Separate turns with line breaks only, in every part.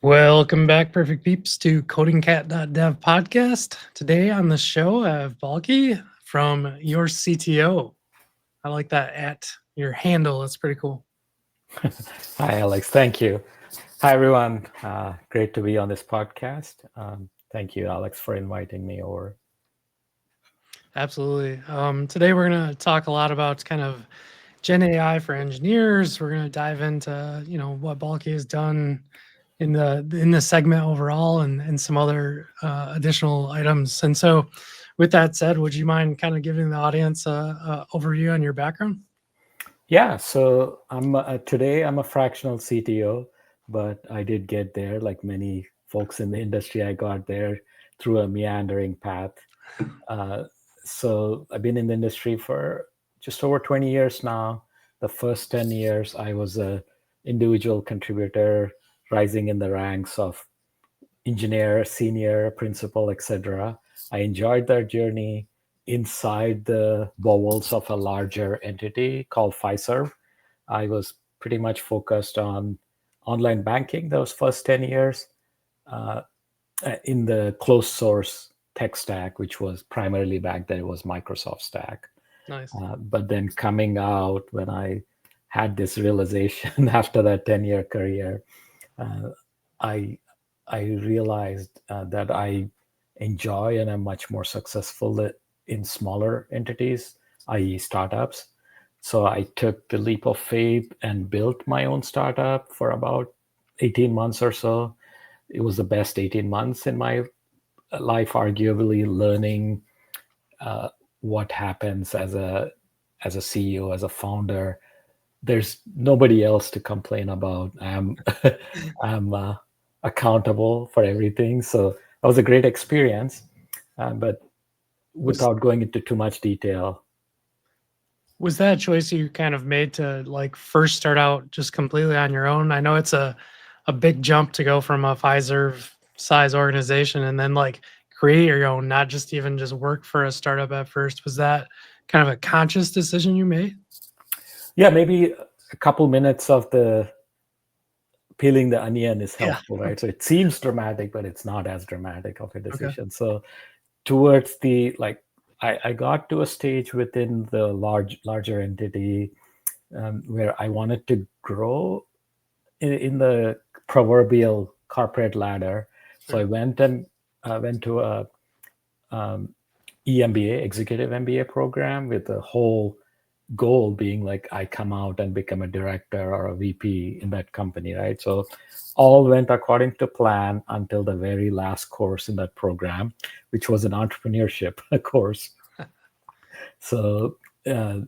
Welcome back, perfect peeps, to codingcat.dev podcast. Today on the show, I have Balky from your CTO. I like that at your handle. It's pretty cool.
Hi, Alex. Thank you. Hi, everyone. Great to be on this podcast. Thank you, Alex, for inviting me over.
Absolutely. Today we're going to talk a lot about kind of Gen AI for engineers. We're going to dive into what Balky has done in the segment overall, and some other additional items. And so, with that said, would you mind kind of giving the audience a overview on your background?
Yeah, so today I'm a fractional CTO, but I did get there, like many folks in the industry. I got there through a meandering path. Uh, so I've been in the industry for just over 20 years now. The first 10 years, I was a individual contributor, rising in the ranks of engineer, senior, principal, etc. I enjoyed that journey inside the bowels of a larger entity called Fiserv. I was pretty much focused on online banking those first 10 years uh, in the closed source tech stack, which was primarily back then it was Microsoft stack.
Nice.
But then coming out when I had this realization after that 10-year career, uh, I I realized that I enjoy and am much more successful in smaller entities, i.e., startups. So I took the leap of faith and built my own startup for about 18 months or so. It was the best 18 months in my life, arguably learning uh, what happens as a CEO, as a founder. There's nobody else to complain about. I'm accountable for everything. So that was a great experience. But
Was
without going into too much detail,
was that a choice you kind of made to like first start out just completely on your own? I know it's a big jump to go from a Pfizer size organization and then like create your own, not just even just work for a startup at first. Was that kind of a conscious decision you made?
yeah, maybe a couple minutes of the peeling the onion is
Yeah.
helpful, right? So it seems dramatic, but it's not as dramatic of a
Okay.
decision. So towards the like, I got to a stage within the larger entity where I wanted to grow in the proverbial corporate ladder. So I
Sure.
went to a um, EMBA, executive MBA program, with the whole goal being like I come out and become a director or a VP in that company, right? So all went according to plan until the very last course in that program, which was an entrepreneurship course. So uh,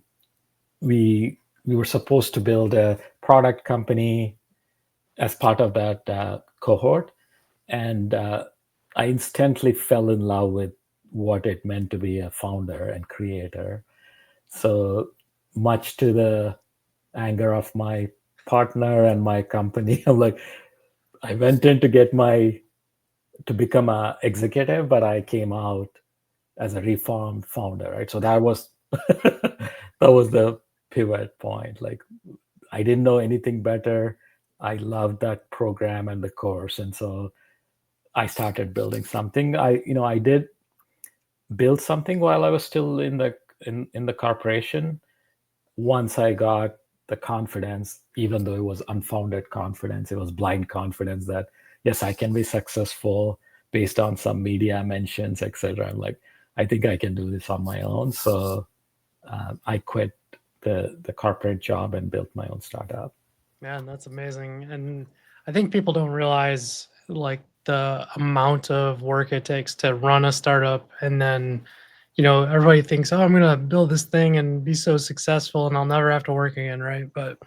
we were supposed to build a product company as part of that cohort, and I instantly fell in love with what it meant to be a founder and creator. So much to the anger of my partner and my company, I'm like, I went in to become a executive, but I came out as a reformed founder, right? So that was that was the pivot point. Like, I didn't know anything better. I loved that program and the course, and so I started building something. I did build something while I was still in the corporation. Once I got the confidence, even though it was unfounded confidence, it was blind confidence that yes, I can be successful based on some media mentions, etc. I'm like, I think I can do this on my own. So I quit the corporate job and built my own startup.
Man, that's amazing. And I think people don't realize like the amount of work it takes to run a startup. And then, everybody thinks, oh, I'm going to build this thing and be so successful and I'll never have to work again. Right. But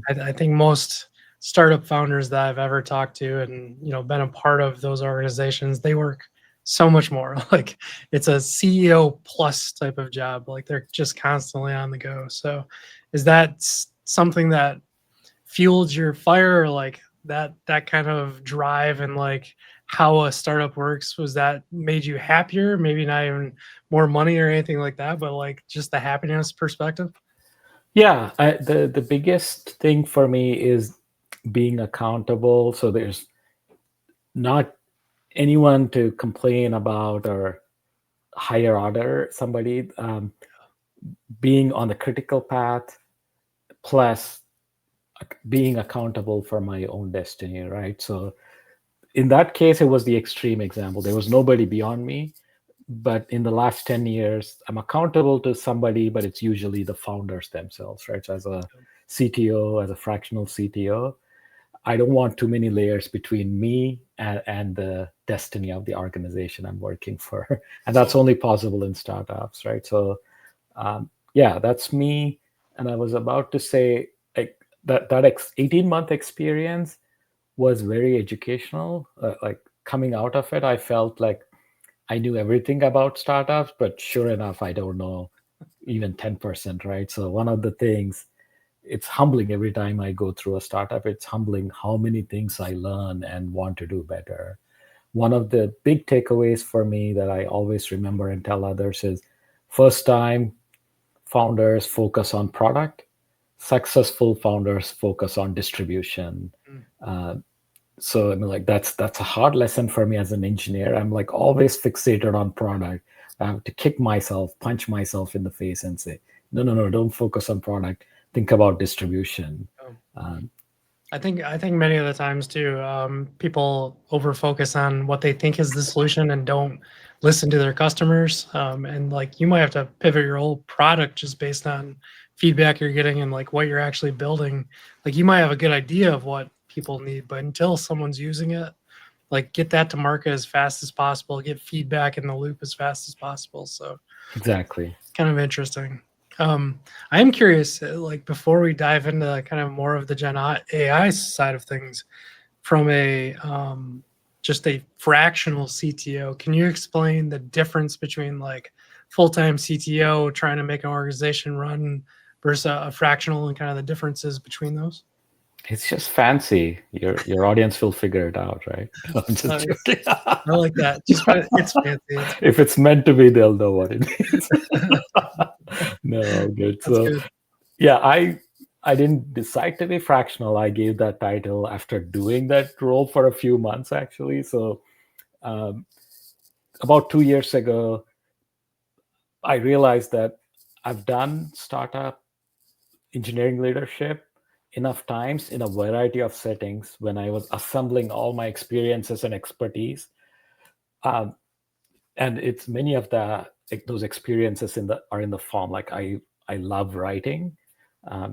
I think most startup founders that I've ever talked to and, been a part of those organizations, they work so much more. Like it's a CEO plus type of job. Like they're just constantly on the go. So is that something that fueled your fire, or like that kind of drive, and like how a startup works, was that made you happier, maybe not even more money or anything like that, but like just the happiness perspective?
Yeah, the biggest thing for me is being accountable. So there's not anyone to complain about or higher order somebody, being on the critical path, plus being accountable for my own destiny, right? So in that case, it was the extreme example. There was nobody beyond me. But in the last 10 years, I'm accountable to somebody, but it's usually the founders themselves, right? So as a CTO, as a fractional CTO, I don't want too many layers between me and the destiny of the organization I'm working for. And that's only possible in startups, right? So yeah, that's me. And I was about to say, like, that 18-month experience was very educational. Like, coming out of it, I felt like I knew everything about startups, but sure enough, I don't know even 10%, right? So one of the things, it's humbling every time I go through a startup. It's humbling how many things I learn and want to do better. One of the big takeaways for me that I always remember and tell others is, first time founders focus on product, successful founders focus on distribution.
Mm.
So I mean, like, that's a hard lesson for me as an engineer. I'm like always fixated on product. I have to kick myself, punch myself in the face and say, no, no, no, don't focus on product. Think about distribution.
Oh.
Um,
I think many of the times too, people over focus on what they think is the solution and don't listen to their customers. And like you might have to pivot your whole product just based on feedback you're getting and like what you're actually building. Like you might have a good idea of what people need, but until someone's using it, like get that to market as fast as possible, get feedback in the loop as fast as possible. So
exactly.
kind of interesting. I am curious, like before we dive into kind of more of the Gen AI side of things, from a just a fractional CTO, can you explain the difference between like full-time CTO trying to make an organization run versus a fractional and kind of the differences between those?
It's just fancy. Your audience will figure it out, right? I'm just
Nice.
joking.
I like that. Just it's fancy. It's
If it's meant to be, they'll know what it means. No, good.
that's
So
good.
yeah, I didn't decide to be fractional. I gave that title after doing that role for a few months, actually. So um, about 2 years ago, I realized that I've done startup engineering leadership enough times in a variety of settings when I was assembling all my experiences and expertise. Um, and it's many of the, like, those experiences are in the form, like, I love writing.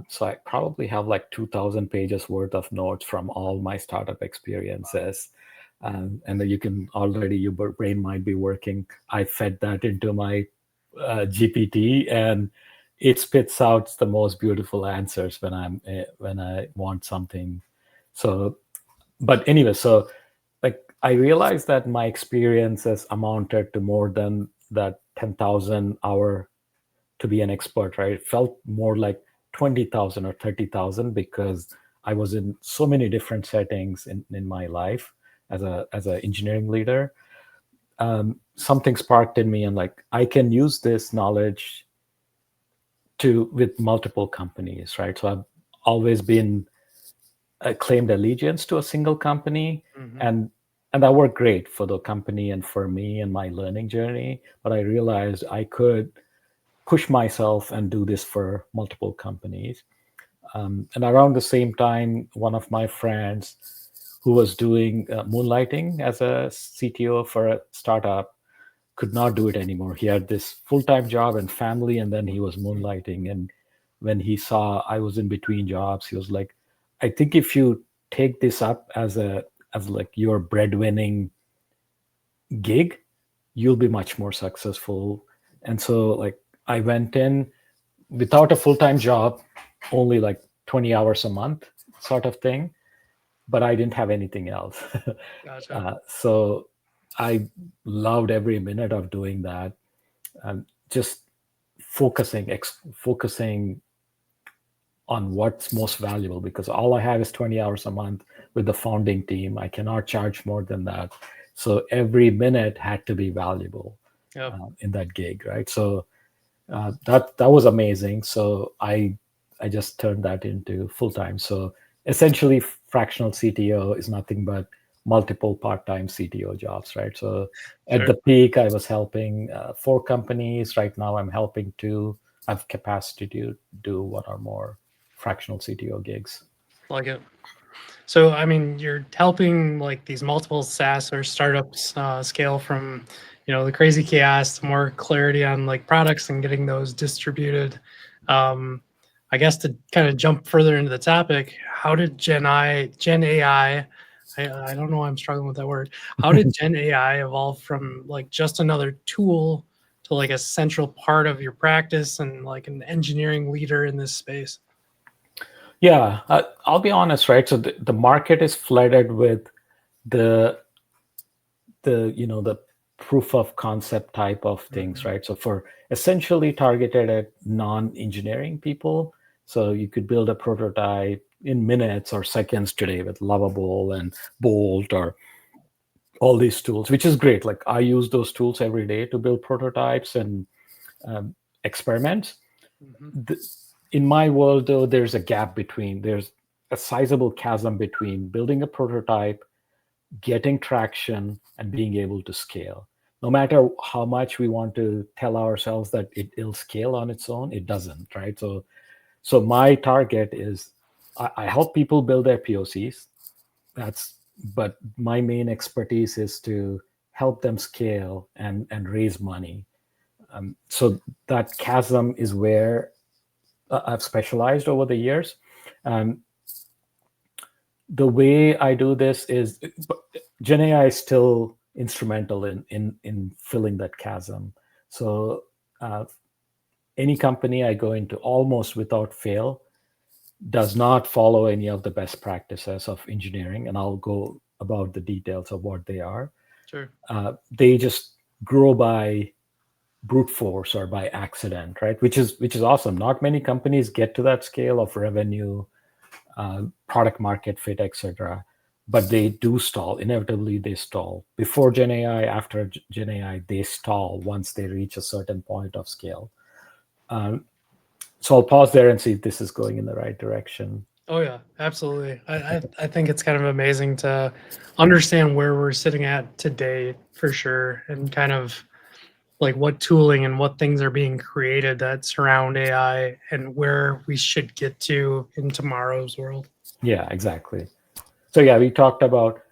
So I probably have like 2,000 pages worth of notes from all my startup experiences. And then you can already, your brain might be working. I fed that into my GPT, and it spits out the most beautiful answers when I want something. So, but anyway, so, like, I realized that my experiences amounted to more than that 10,000 hour to be an expert, right? It felt more like 20,000 or 30,000, because I was in so many different settings in my life as an engineering leader. Something sparked in me, and like, I can use this knowledge to with multiple companies, right? So I've always been claimed allegiance to a single company,
Mhm.
and that worked great for the company and for me and my learning journey. But I realized I could push myself and do this for multiple companies. And around the same time, one of my friends who was doing moonlighting as a CTO for a startup could not do it anymore. He had this full-time job and family, and then he was moonlighting. And when he saw I was in between jobs, he was like, I think if you take this up as like your breadwinning gig, you'll be much more successful. And so, like, I went in without a full-time job, only like 20 hours a month sort of thing, but I didn't have anything else.
Gotcha.
So I loved every minute of doing that, just focusing on what's most valuable, because all I have is 20 hours a month with the founding team. I cannot charge more than that. So every minute had to be valuable
Yep.
in that gig, right? So that was amazing. So I just turned that into full time. So essentially, fractional CTO is nothing but multiple part-time CTO jobs, right? So at
Sure.
the peak, I was helping 4 companies. Right now, I'm helping 2. I have capacity to do 1 or more fractional CTO gigs.
Like it. So, I mean, you're helping like these multiple SaaS or startups scale from, the crazy chaos to more clarity on like products and getting those distributed. Um, I guess to kind of jump further into the topic, how did Gen AI, I don't know why I'm struggling with that word. How did Gen AI evolve from like just another tool to like a central part of your practice and like an engineering leader in this space?
Yeah, I'll be honest, right? So the market is flooded with the the proof of concept type of things,
Mhm.
right? So for essentially targeted at non-engineering people, so you could build a prototype in minutes or seconds today with Lovable and Bolt or all these tools, which is great. Like I use those tools every day to build prototypes and experiments.
Mhm.
In my world, though, there's a sizable chasm between building a prototype, getting traction, and being able to scale. No matter how much we want to tell ourselves that it'll scale on its own, it doesn't, right? So my target is I help people build their POCs. But my main expertise is to help them scale and raise money. So that chasm is where I've specialized over the years. Um, the way I do this is GenAI is still instrumental in filling that chasm. So uh, any company I go into almost without fail does not follow any of the best practices of engineering, and I'll go about the details of what they are.
Sure.
They just grow by brute force or by accident, right? Which is awesome. Not many companies get to that scale of revenue, product market fit, etc. But they do stall. Inevitably, they stall. Before Gen AI, after Gen AI, they stall once they reach a certain point of scale. So I'll pause there and see if this is going in the right direction.
Oh yeah, absolutely. I think it's kind of amazing to understand where we're sitting at today for sure, and kind of like what tooling and what things are being created that surround AI and where we should get to in tomorrow's world.
Yeah, exactly. So yeah, we talked about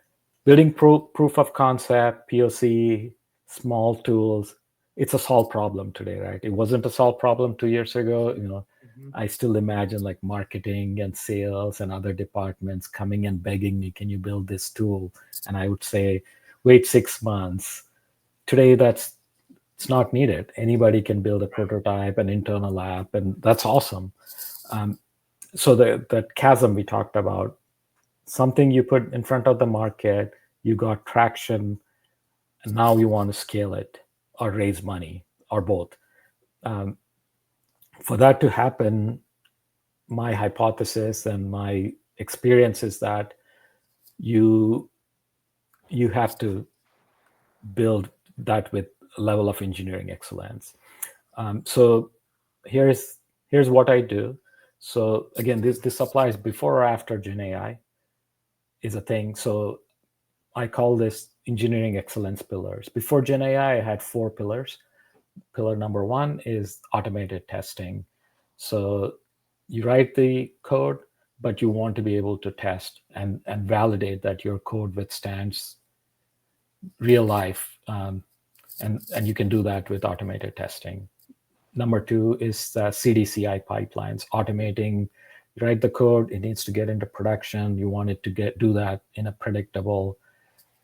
building proof of concept, POC, small tools. It's a solved problem today, right? It wasn't a solved problem 2 years ago.
Mhm.
I still imagine like marketing and sales and other departments coming and begging me, can you build this tool? And I would say, wait 6 months. Today, it's not needed. Anybody can build a prototype, an internal app, and that's awesome. So that chasm we talked about, something you put in front of the market, you got traction, and now you want to scale it or raise money or both. Um, for that to happen, my hypothesis and my experience is that you you have to build that with a level of engineering excellence. So here's what I do. So again, this applies before or after Gen AI is a thing. So I call this engineering excellence pillars. Before Gen AI, I had 4 pillars. Pillar number 1 is automated testing. So you write the code, but you want to be able to test and validate that your code withstands real life, and you can do that with automated testing. Number 2 is CDCI pipelines, automating. You write the code, it needs to get into production. You want it to do that in a predictable,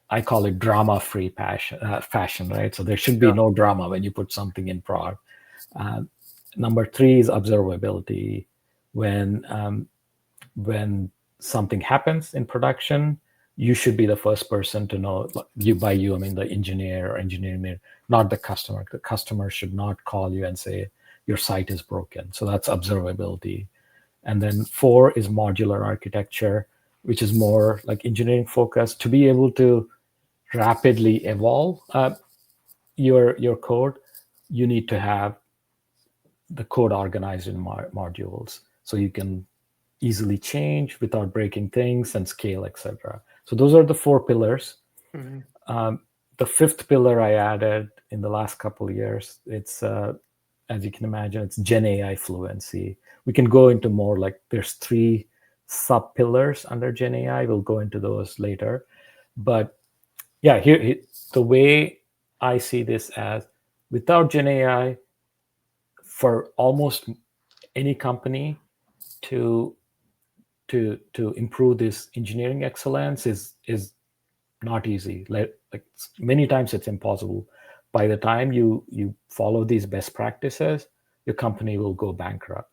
I call it drama-free fashion, right? So there should be
Yeah.
no drama when you put something in prod. Uh, Number 3 is observability. When something happens in production, you should be the first person to know. By you, I mean the engineer or engineering, not the customer. The customer should not call you and say your site is broken. So that's observability. And then 4 is modular architecture, which is more like engineering focused, to be able to rapidly evolve your code. You need to have the code organized in modules so you can easily change without breaking things and scale, etc. So those are the four pillars.
Mhm.
The fifth pillar I added in the last couple of years, it's as you can imagine, it's GenAI fluency. We can go into more, like there's three sub pillars under GenAI. We'll go into those later. But yeah, here the way I see this as, without GenAI, for almost any company to improve this engineering excellence is not easy. Like many times it's impossible. By the time you follow these best practices, your company will go bankrupt.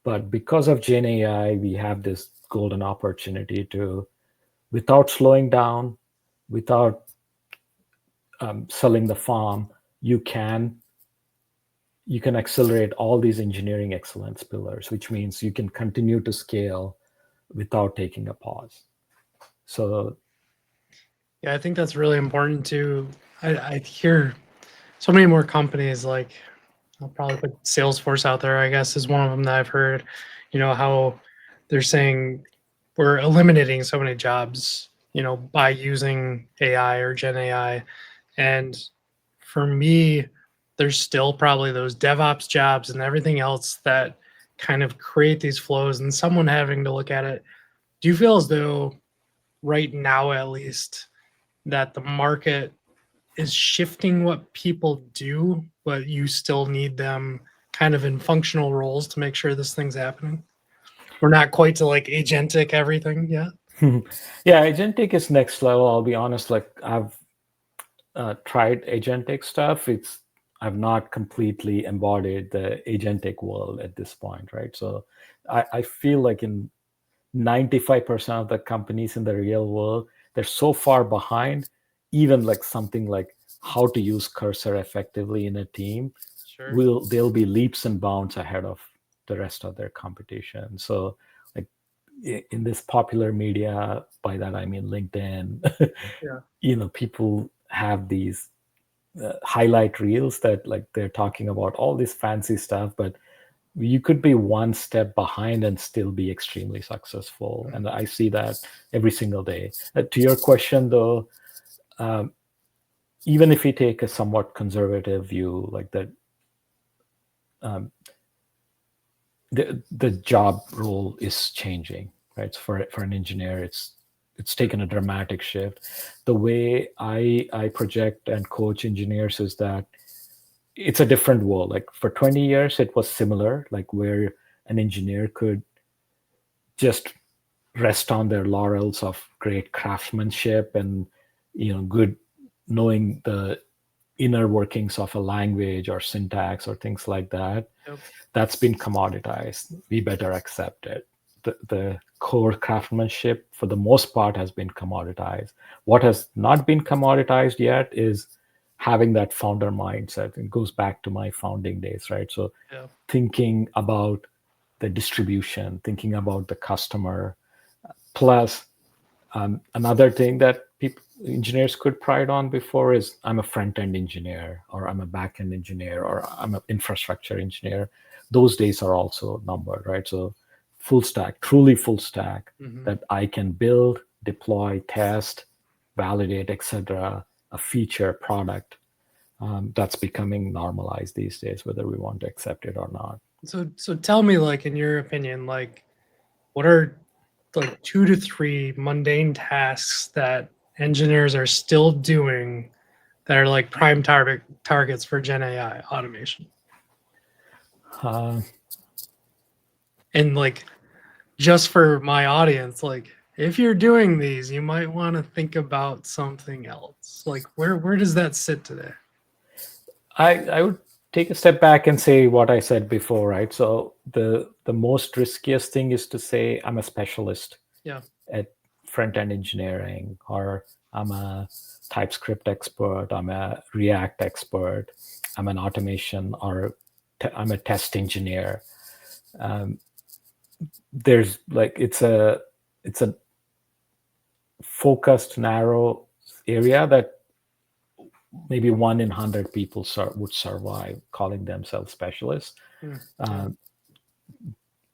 But because of Gen AI, we have this golden opportunity to, without slowing down, without selling the farm, you can accelerate all these engineering excellence pillars, which means you can continue to scale without taking a pause. So
Yeah, I think that's really important too. I hear so many more companies, like I'll probably put Salesforce out there, I guess, is one of them that I've heard, how they're saying we're eliminating so many jobs, by using AI or Gen AI. And for me, there's still probably those DevOps jobs and everything else that kind of create these flows and someone having to look at it. Do you feel as though right now, at least, that the market is shifting what people do, but you still need them kind of in functional roles to make sure this thing's happening? We're not quite to like agentic everything yet.
yeah, agentic is next level. I'll be honest, like I've tried agentic stuff. I've not completely embodied the agentic world at this point, right? So I feel like in 95% of the companies in the real world, they're so far behind. Even like something like how to use cursor effectively in a team,
Sure.
they'll be leaps and bounds ahead of the rest of their competition. So like in this popular media, by that I mean LinkedIn,
Yeah.
people have these highlight reels that like they're talking about all this fancy stuff, but you could be one step behind and still be extremely successful. And I see that every single day. To your question though, even if we take a somewhat conservative view, like that, the job role is changing, right? So for an engineer, it's taken a dramatic shift. The way I project and coach engineers is that it's a different world. Like for 20 years, it was similar, like where an engineer could just rest on their laurels of great craftsmanship and good knowing the inner workings of a language or syntax or things like that.
Yep.
That's been commoditized. We better accept it. The core craftsmanship for the most part has been commoditized. What has not been commoditized yet is having that founder mindset. It goes back to my founding days, right? So
Yeah.
thinking about the distribution, thinking about the customer. Plus, another thing that engineers could pride on before is I'm a front-end engineer, or I'm a back-end engineer, or I'm an infrastructure engineer. Those days are also numbered, right? So full stack, truly full stack, that I can build, deploy, test, validate, etc., a feature, product. That's becoming normalized these days, whether we want to accept it or not.
So tell me, like, in your opinion, like, what are like 2 to 3 mundane tasks that engineers are still doing that are like prime targets for Gen AI automation?
Uh,
And like, just for my audience, like, if you're doing these, you might want to think about something else. Like, where does that sit today?
I would take a step back and say what I said before, right? So the most riskiest thing is to say I'm a specialist
Yeah.
at front-end engineering, or I'm a TypeScript expert, I'm a React expert, I'm an automation, or I'm a test engineer. There's like it's a focused, narrow area that maybe 1 in 100 people would survive calling themselves specialists.
Yeah.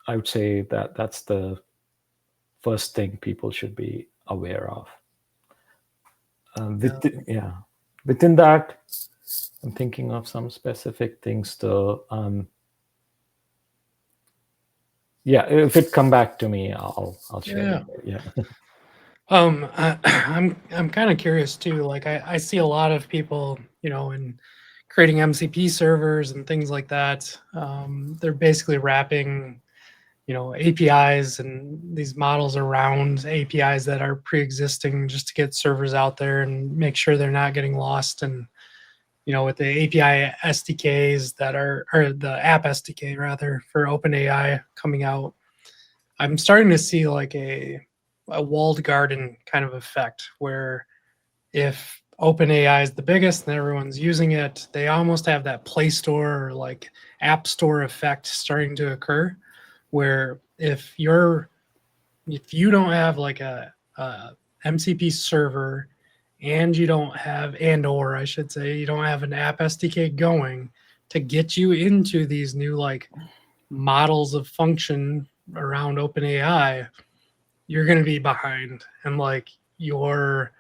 I would say that that's the first thing people should be aware of.
Yeah.
Within that, I'm thinking of some specific things though. Yeah, if it come back to me, I'll share
Yeah.
it. Yeah.
I'm kind of curious too. Like I see a lot of people, in creating MCP servers and things like that. They're basically wrapping, APIs and these models around APIs that are pre-existing just to get servers out there and make sure they're not getting lost. And with the API SDKs that are, or the app SDK rather, for OpenAI coming out, I'm starting to see like a walled garden kind of effect where if OpenAI is the biggest and everyone's using it, they almost have that Play Store or like App Store effect starting to occur, where if you don't have like a MCP server and you don't have, and or I should say, you don't have an app SDK going to get you into these new like models of function around OpenAI, you're going to be behind, and like your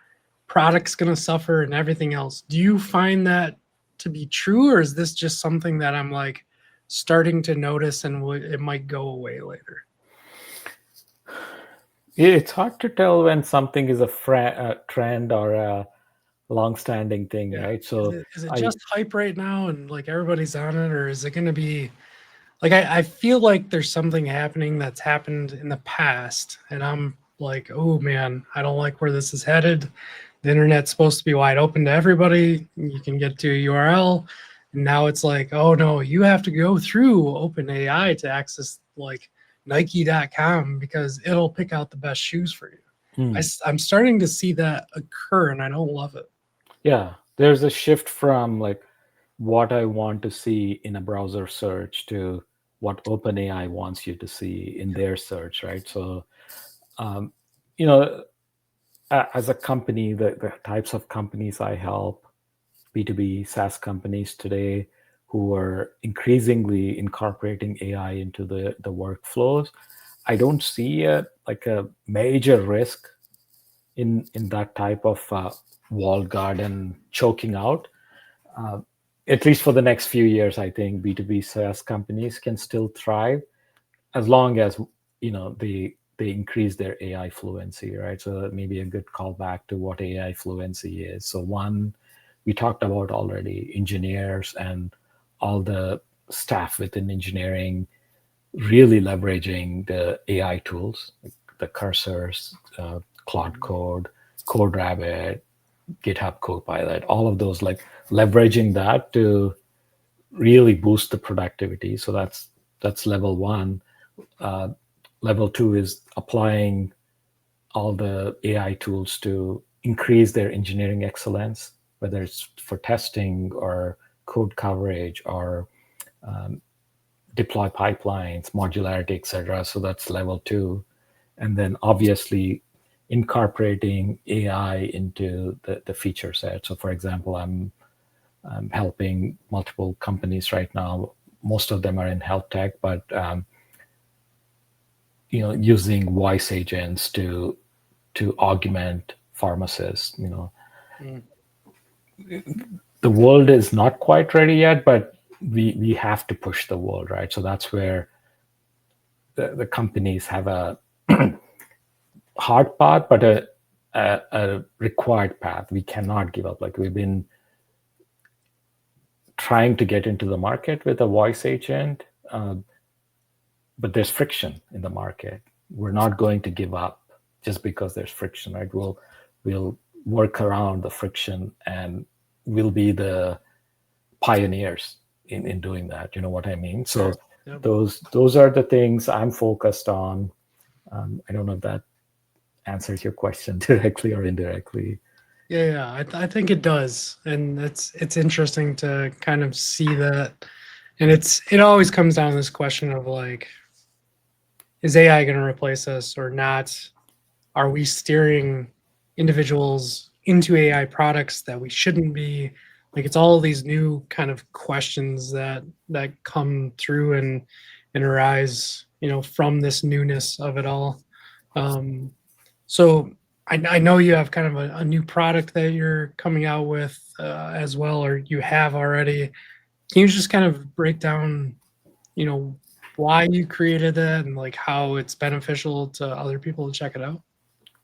product's going to suffer and everything else. Do you find that to be true, or is this just something that I'm like starting to notice and it might go away later?
It's hard to tell when something is a trend or a long-standing thing,
Yeah.
right?
Is
So
it is it
I
just hype right now and like everybody's on it, or is it going to be like I feel like there's something happening that's happened in the past, and I'm like, oh man, I don't like where this is headed. The internet's supposed to be wide open to everybody. You can get to a URL. And now it's like, oh no, you have to go through OpenAI to access like Nike.com because it'll pick out the best shoes for you.
Hmm.
I'm starting to see that occur and I don't love it.
Yeah, there's a shift from like what I want to see in a browser search to what OpenAI wants you to see in their search, right? So, um, you know, as a company, the types of companies I help, B2B SaaS companies today who are increasingly incorporating AI into the workflows, I don't see like a major risk in that type of walled garden choking out. Uh, at least for the next few years, I think B2B SaaS companies can still thrive as long as they increase their AI fluency, right? So that may be a good callback to what AI fluency is. So one, we talked about already, engineers and all the staff within engineering really leveraging the AI tools, like the cursors, Claude Code, CodeRabbit, GitHub Copilot, all of those, like leveraging that to really boost the productivity. So that's level one. Level two is applying all the AI tools to increase their engineering excellence, whether it's for testing or code coverage or deploy pipelines, modularity, etc. So that's level two. And then obviously incorporating AI into the feature set. So for example, I'm helping multiple companies right now. Most of them are in health tech, but using voice agents to augment pharmacists.
Mm.
The world is not quite ready yet, but we have to push the world, right? So that's where the companies have a hard path, but a required path. We cannot give up. Like we've been trying to get into the market with a voice agent, but there's friction in the market. We're not going to give up just because there's friction, right? We'll work around the friction and we'll be the pioneers in doing that. You know what I mean? So
Yep.
those are the things I'm focused on. I don't know if that answers your question directly or indirectly.
Yeah, I think it does, and it's interesting to kind of see that, and it always comes down to this question of like, is AI going to replace us or not? Are we steering individuals into AI products that we shouldn't be? Like it's all these new kind of questions that come through and arise, from this newness of it all. So I know you have kind of a new product that you're coming out with as well, or you have already. Can you just kind of break down, you know, why you created it and like how it's beneficial to other people to check it out?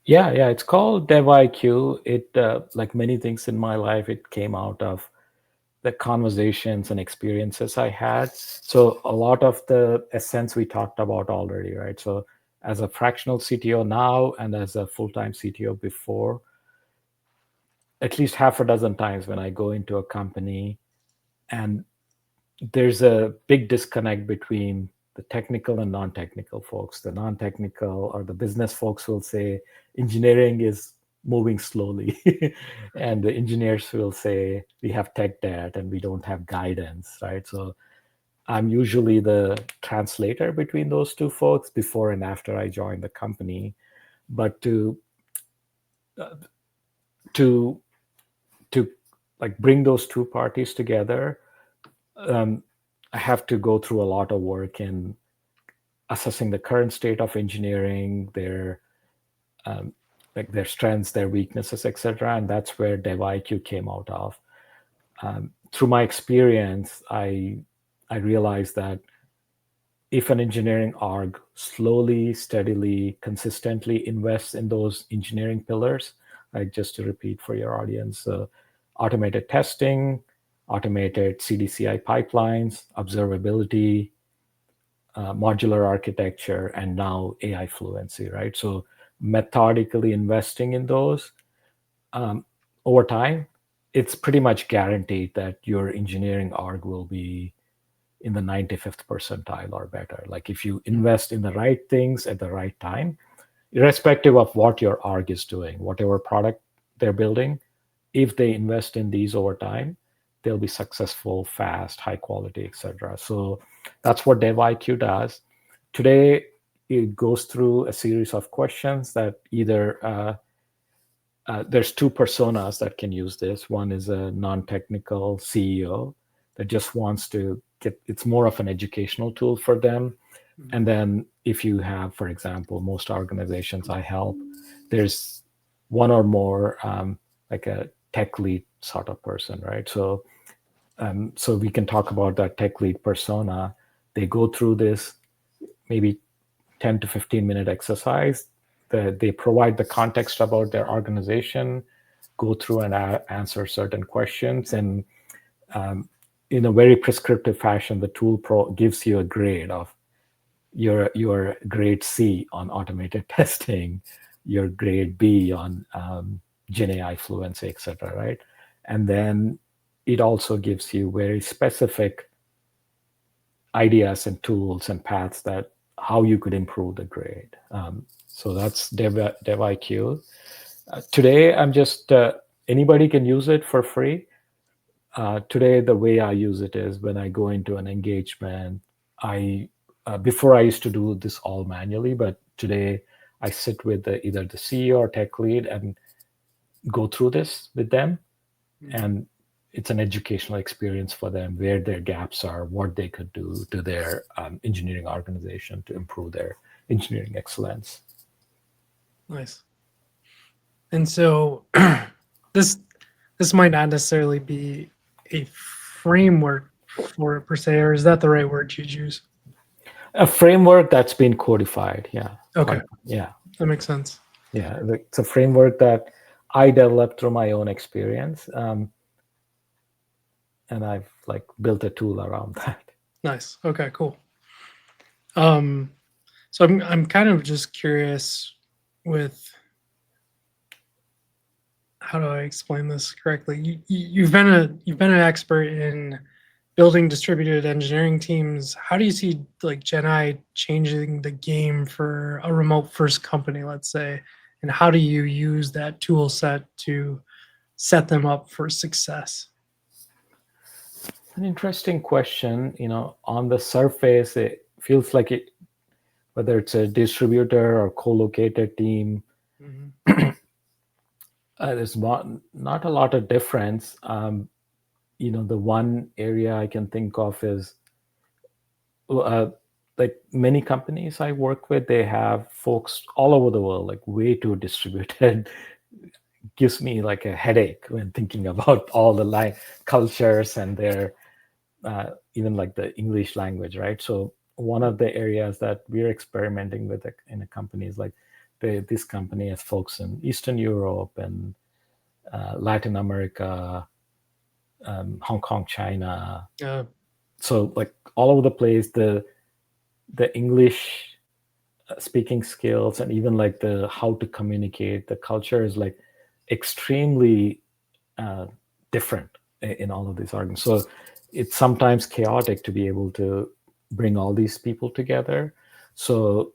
Yeah, it's called DevIQ. It, like many things in my life, it came out of the conversations and experiences I had. So a lot of the essence we talked about already, right? So as a fractional CTO now and as a full-time CTO before, at least half a dozen times when I go into a company and there's a big disconnect between the technical and non-technical folks. The non-technical or the business folks will say engineering is moving slowly, and the engineers will say we have tech debt and we don't have guidance, right? So I'm usually the translator between those two folks before and after I join the company. But uh, to to like bring those two parties together, um, I have to go through a lot of work in assessing the current state of engineering, um, their strengths, their weaknesses, etc. And that's where DevIQ came out of. Through my experience, I realized that if an engineering org slowly, steadily, consistently invests in those engineering pillars, like just to repeat for your audience, automated testing, automated CDCI pipelines, observability, modular architecture, and now AI fluency, right? So methodically investing in those over time, it's pretty much guaranteed that your engineering org will be in the 95th percentile or better. Like if you invest in the right things at the right time, irrespective of what your org is doing, whatever product they're building, if they invest in these over time, they'll be successful, fast, high quality, etc. So that's what DevIQ does. Today, it goes through a series of questions that either there's two personas that can use this. One is a non-technical CEO that just wants to get, it's more of an educational tool for them. And then if you have, for example, most organizations I help, there's one or more like a tech lead sort of person, right? So so we can talk about that tech lead persona. They go through this maybe 10 to 15-minute exercise. They provide the context about their organization, go through and answer certain questions, and in a very prescriptive fashion, the tool gives you a grade of your grade C on automated testing, your grade B on GenAI fluency, etc. Right, and then it also gives you very specific ideas and tools and paths that how you could improve the grade. So that's DevIQ. Today, I'm just anybody can use it for free. Today, the way I use it is when I go into an engagement. I before I used to do this all manually, but today I sit with either the CEO or tech lead and go through this with them, and it's an educational experience for them where their gaps are, what they could do to their engineering organization to improve their engineering excellence.
Nice. And so this this might not necessarily be a framework for it per se, or is that the right word to use?
A framework that's been codified. Yeah.
Okay,
Yeah.
that makes sense.
Yeah. It's a framework that I developed through my own experience. And I've like built a tool around that.
Nice. Okay, cool. So I'm kind of just curious with how do I explain this correctly? You've been an expert in building distributed engineering teams. How do you see like GenAI changing the game for a remote first company, let's say, and how do you use that tool set to set them up for success?
An interesting question. On the surface, it feels like it, whether it's a distributor or co-located team,
Mhm.
there's not a lot of difference. The one area I can think of is the like many companies I work with, they have folks all over the world, like way too distributed. Gives me like a headache when thinking about all the cultures and their even like the English language, right? So one of the areas that we're experimenting with in a company is like this company has folks in Eastern Europe and Latin America, Hong Kong, China.
Yeah.
So like all over the place, the English speaking skills and even like the how to communicate, the culture is like extremely different in all of these arguments. So it's sometimes chaotic to be able to bring all these people together. So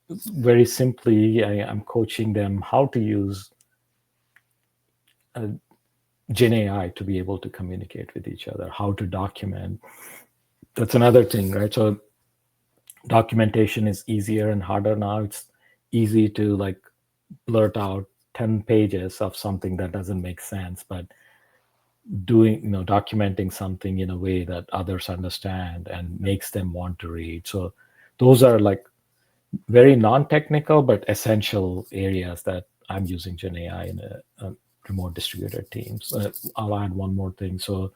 very simply, I'm coaching them how to use GenAI to be able to communicate with each other, how to document. That's another thing, right? So documentation is easier and harder now. It's easy to like blurt out 10 pages of something that doesn't make sense, but documenting something in a way that others understand and makes them want to read. So those are like very non-technical but essential areas that I'm using GenAI in a remote distributed teams. I'll add one more thing. So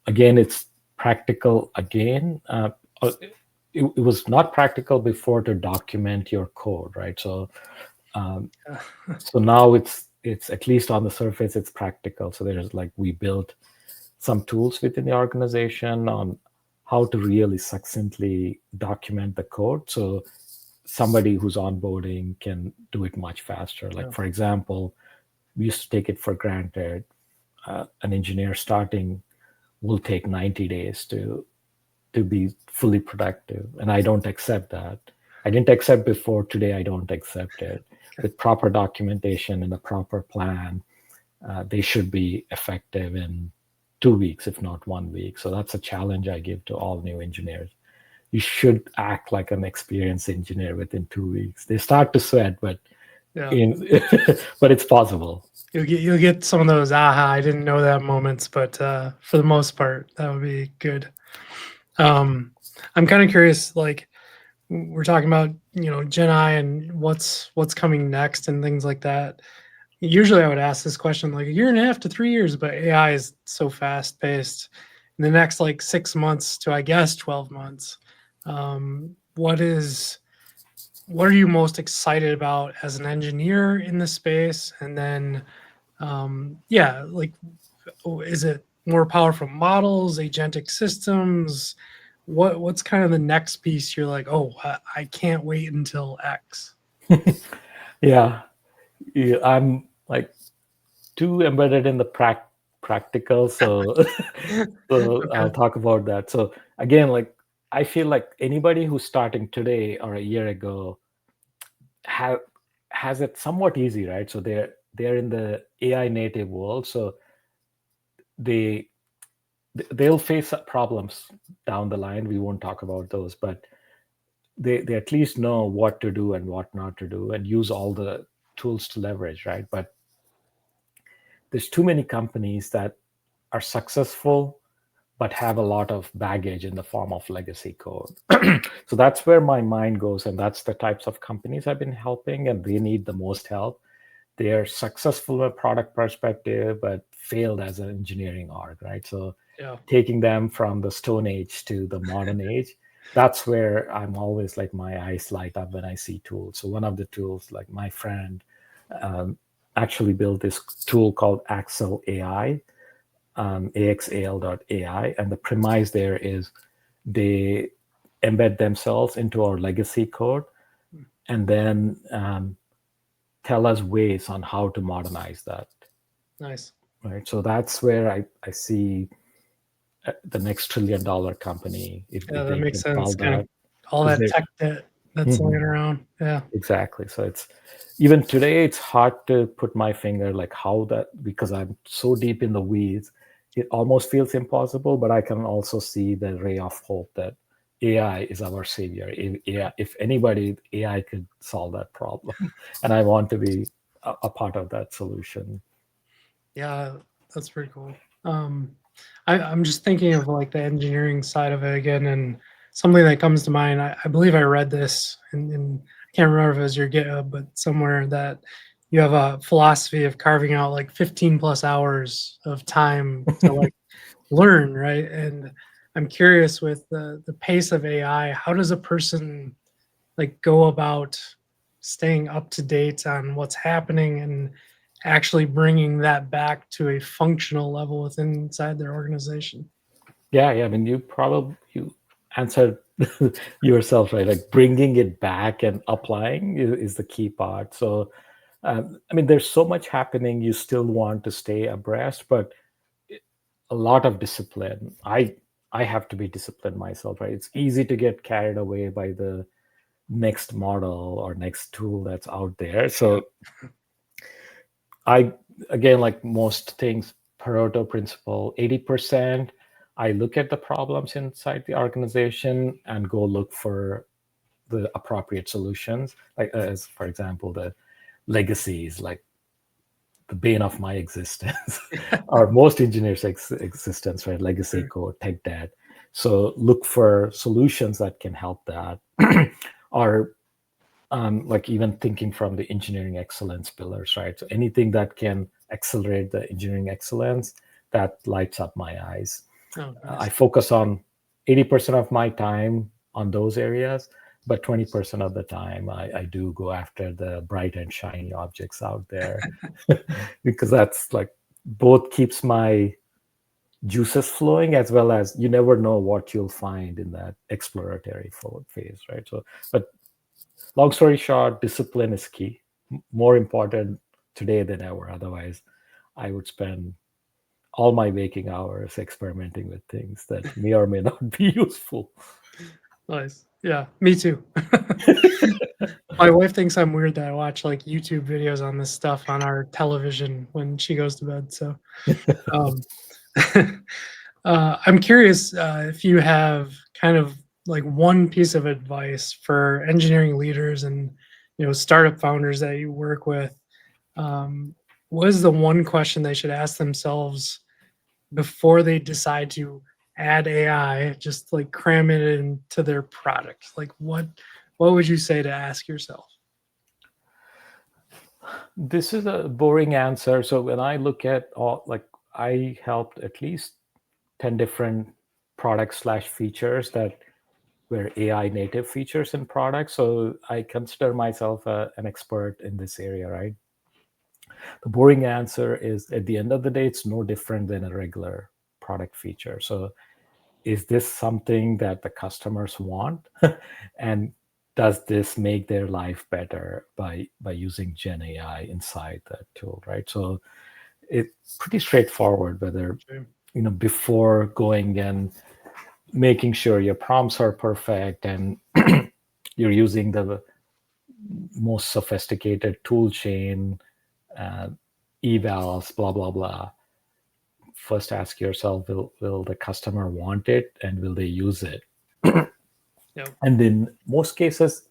again, it's practical again. It was not practical before to document your code, right? So so now it's at least on the surface it's practical. So there's like we built some tools within the organization on how to really succinctly document the code, so somebody who's onboarding can do it much faster. Like for example, we used to take it for granted an engineer starting will take 90 days to be fully productive, and I don't accept that. I didn't accept before. Today I don't accept it. With proper documentation and a proper plan, they should be effective in 2 weeks, if not 1 week. So that's a challenge I give to all new engineers. You should act like an experienced engineer within 2 weeks. They start to sweat, but
Yeah.
but it's possible.
You'll get some of those aha, I didn't know that moments, but for the most part, that would be good. I'm kind of curious, like we're talking about, Gen I and what's coming next and things like that. Usually I would ask this question like a year and a half to 3 years, but AI is so fast paced. In the next like 6 months to I guess 12 months, what are you most excited about as an engineer in the space? And then like is it more powerful models, agentic systems? What's kind of the next piece you're like, oh, I can't wait until X?
Yeah, I'm like too embedded in the practical, so so I'll
Okay.
talk about that. So again, like I feel like anybody who's starting today or a year ago have has it somewhat easy, right? So they're in the AI native world, so they they'll face problems down the line. We won't talk about those, but they at least know what to do and what not to do and use all the tools to leverage, right? But there's too many companies that are successful but have a lot of baggage in the form of legacy code. So that's where my mind goes, and that's the types of companies I've been helping, and they need the most help. They're successful from a product perspective, but failed as an engineering org, right? So
Yeah.
taking them from the Stone Age to the modern age, that's where I'm always like my eyes light up when I see tools. So one of the tools, like my friend um, actually built this tool called Axel AI, axal.ai. And the premise there is they embed themselves into our legacy code and then tell us ways on how to modernize that.
Nice.
Right. So that's where I see the next $1 trillion company,
Yeah,
if
that
they
makes
can
sense.
solve
Kind of
that.
all
Because
that
they're
tech debt that's
Mhm.
laying around. Yeah.
Exactly. So it's even today, it's hard to put my finger like how that, because I'm so deep in the weeds, it almost feels impossible, but I can also see the ray of hope that AI is our savior. If anybody, AI could solve that problem. And I want to be a part of that solution.
Yeah, that's pretty cool. I'm just thinking of like the engineering side of it again, and something that comes to mind. I believe I read this, and I can't remember if it was your GitHub, but somewhere that you have a philosophy of carving out like 15 plus hours of time to like learn, right? And I'm curious with the pace of AI, how does a person like go about staying up to date on what's happening and actually bringing that back to a functional level within inside their organization?
Yeah, I mean, you answered yourself, right? Like bringing it back and applying is the key part. So, I mean, there's so much happening. You still want to stay abreast, but a lot of discipline. I have to be disciplined myself, right? It's easy to get carried away by the next model or next tool that's out there. So I, again, like most things, Pareto principle, 80%, I look at the problems inside the organization and go look for the appropriate solutions. Like as for example, the legacies, like the bane of my existence, or most engineers' existence, right? Legacy
Sure.
code, tech debt. So look for solutions that can help that, or like even thinking from the engineering excellence pillars, right? So anything that can accelerate the engineering excellence, that lights up my eyes.
Oh,
I
nice.
focus on 80% of my time on those areas, but 20% of the time I do go after the bright and shiny objects out there because that's like both keeps my juices flowing as well as you never know what you'll find in that exploratory phase, right? So, but long story short, discipline is key, more important today than ever. Otherwise, I would spend all my waking hours experimenting with things that may or may not be useful.
Nice. Yeah, me too. My wife thinks I'm weird that I watch like YouTube videos on this stuff on our television when she goes to bed. So, um, I'm curious if you have kind of like one piece of advice for engineering leaders and startup founders that you work with. Um, what is the one question they should ask themselves before they decide to add AI, just like cram it into their product? Like what would you say to ask yourself?
This is a boring answer. So when I look at all, like I helped at least 10 different products slash features that were AI native features in products. So I consider myself an expert in this area, right? The boring answer is at the end of the day, it's no different than a regular product feature. So is this something that the customers want? And does this make their life better by using Gen AI inside that tool, right? So it's pretty straightforward whether,
Sure.
before going and making sure your prompts are perfect and you're using the most sophisticated tool chain, uh, evals, blah, blah, blah. First ask yourself, will the customer want it and will they use it?
Yep.
And in most cases,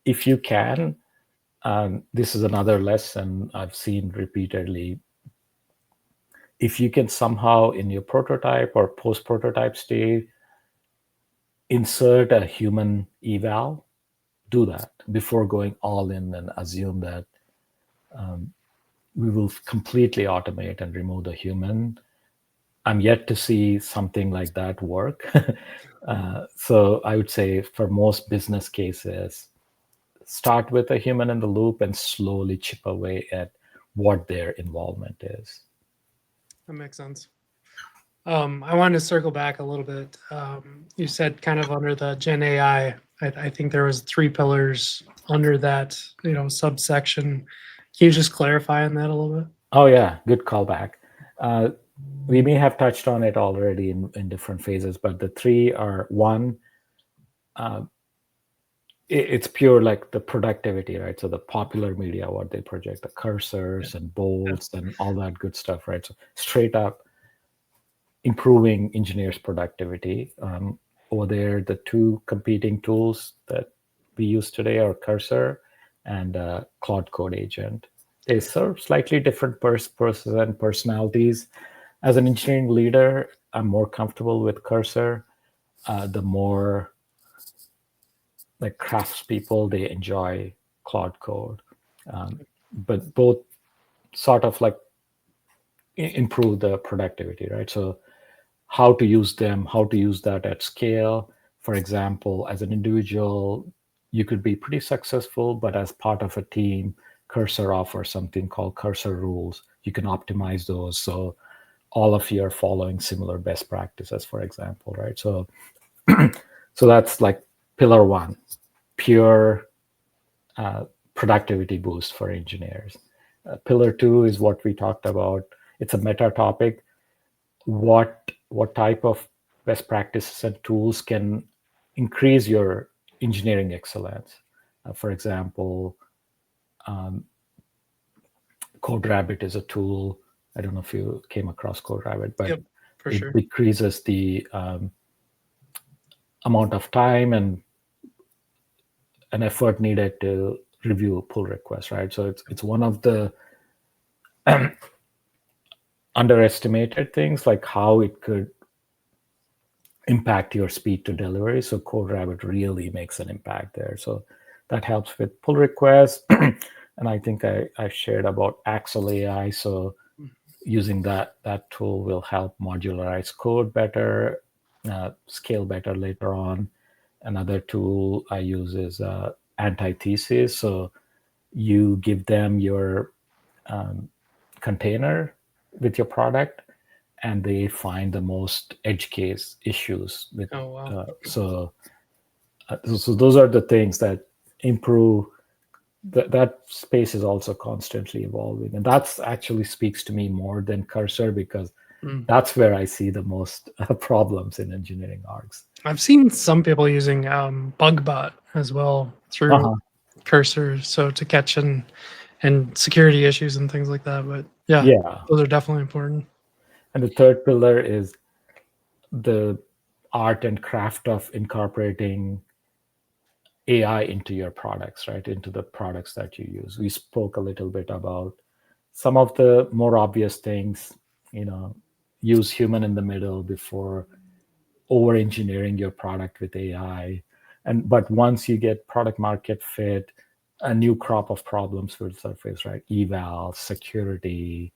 if you can, this is another lesson I've seen repeatedly. If you can somehow in your prototype or post prototype stage insert a human eval, do that before going all in and assume that we will completely automate and remove the human. I'm yet to see something like that work. So I would say for most business cases, start with a human in the loop and slowly chip away at what their involvement is.
That makes sense. I wanted to circle back a little bit. You said kind of under the Gen AI, I think there was three pillars under that, subsection. Can you just clarify on that a little bit?
Oh yeah, good callback. We may have touched on it already in different phases, but the three are one, it's pure like the productivity, right? So the popular media, what they project, the cursors and
Yeah.
bolts and all that good stuff, right? So straight up improving engineers' productivity. Over there, the two competing tools that we use today are Cursor and Claude Code Agent. They serve slightly different purposes and personalities. As an engineering leader, I'm more comfortable with Cursor. The more like craftspeople, they enjoy Claude Code, but both sort of like improve the productivity, right? So how to use them, how to use that at scale. For example, as an individual, you could be pretty successful, but as part of a team, Cursor offers something called Cursor rules. You can optimize those so all of you are following similar best practices, for example, right? So, so that's like pillar one, pure productivity boost for engineers. Pillar two is what we talked about. It's a meta topic. What type of best practices and tools can increase your engineering excellence? For example, CodeRabbit is a tool. I don't know if you came across CodeRabbit, but
Yep, for
it
sure.
decreases the amount of time and an effort needed to review pull requests, right? So it's one of the underestimated things, like how it could impact your speed to delivery. So CodeRabbit really makes an impact there. So that helps with pull requests. And I think I shared about Axle AI. So using that tool will help modularize code better, scale better later on. Another tool I use is antithesis. So you give them your container with your product, and they find the most edge case issues with.
Oh wow.
So those are the things that improve. That space is also constantly evolving, and that's actually speaks to me more than Cursor, because that's where I see the most problems in engineering orgs.
I've seen some people using BugBot as well through Cursor, so to catch and security issues and things like that. But yeah, those are definitely important.
And the third pillar is the art and craft of incorporating AI into your products, right? Into the products that you use. We spoke a little bit about some of the more obvious things, use human in the middle before over engineering your product with AI. But once you get product market fit, a new crop of problems will surface, right? Eval, security,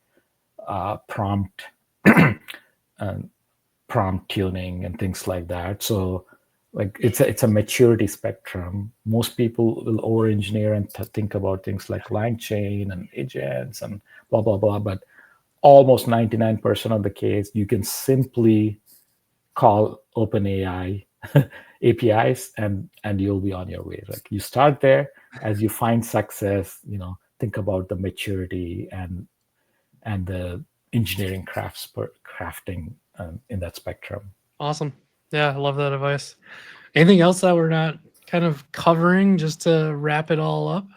prompt, prompt tuning, and things like that. So like it's a maturity spectrum. Most people will over engineer and think about things like LangChain and agents and blah blah blah, but almost 99% of the case you can simply call OpenAI APIs and you'll be on your way. Like you start there. As you find success, think about the maturity and the engineering crafting in that spectrum.
Awesome. Yeah, I love that advice. Anything else that we're not kind of covering just to wrap it all up?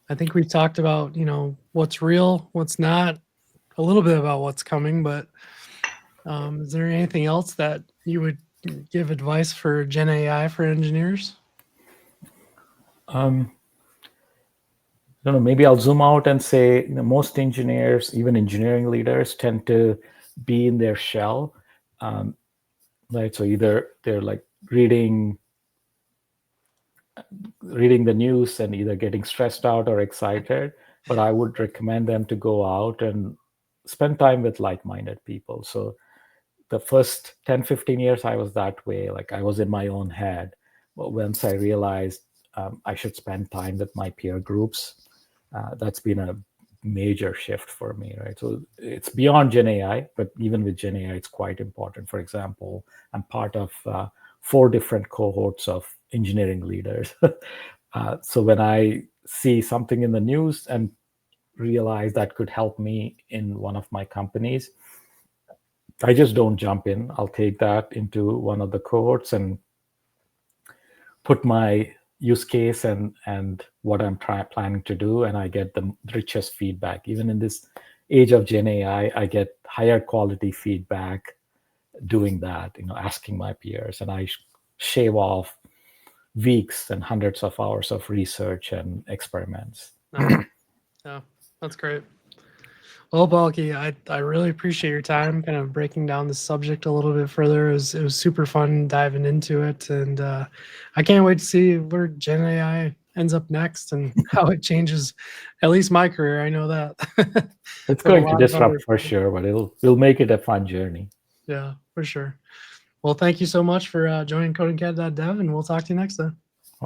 I think we've talked about, what's real, what's not, a little bit about what's coming, but is there anything else that you would give advice for Gen AI for engineers?
I don't know, maybe I'll zoom out and say, most engineers, even engineering leaders, tend to be in their shell. Right. So either they're like reading the news and either getting stressed out or excited, but I would recommend them to go out and spend time with like-minded people. So the first 10-15 years I was that way, like I was in my own head. But once I realized I should spend time with my peer groups, that's been a major shift for me, right? So it's beyond Gen AI, but even with Gen AI, it's quite important. For example, I'm part of 4 different cohorts of engineering leaders. So when I see something in the news and realize that could help me in one of my companies, I just don't jump in. I'll take that into one of the cohorts and put my use case and what I'm planning to do, and I get the richest feedback. Even in this age of Gen AI, I get higher quality feedback doing that, asking my peers, and I shave off weeks and hundreds of hours of research and experiments.
Yeah, that's great. Well, Balky, I really appreciate your time kind of breaking down the subject a little bit further. It was super fun diving into it. And I can't wait to see where Gen AI ends up next and how it changes at least my career. I know that.
It's
But a
going to
lot of other
disrupt for
people.
sure, but it'll make it a fun journey.
Yeah, for sure. Well, thank you so much for joining CodingCat.dev, and we'll talk to you next time.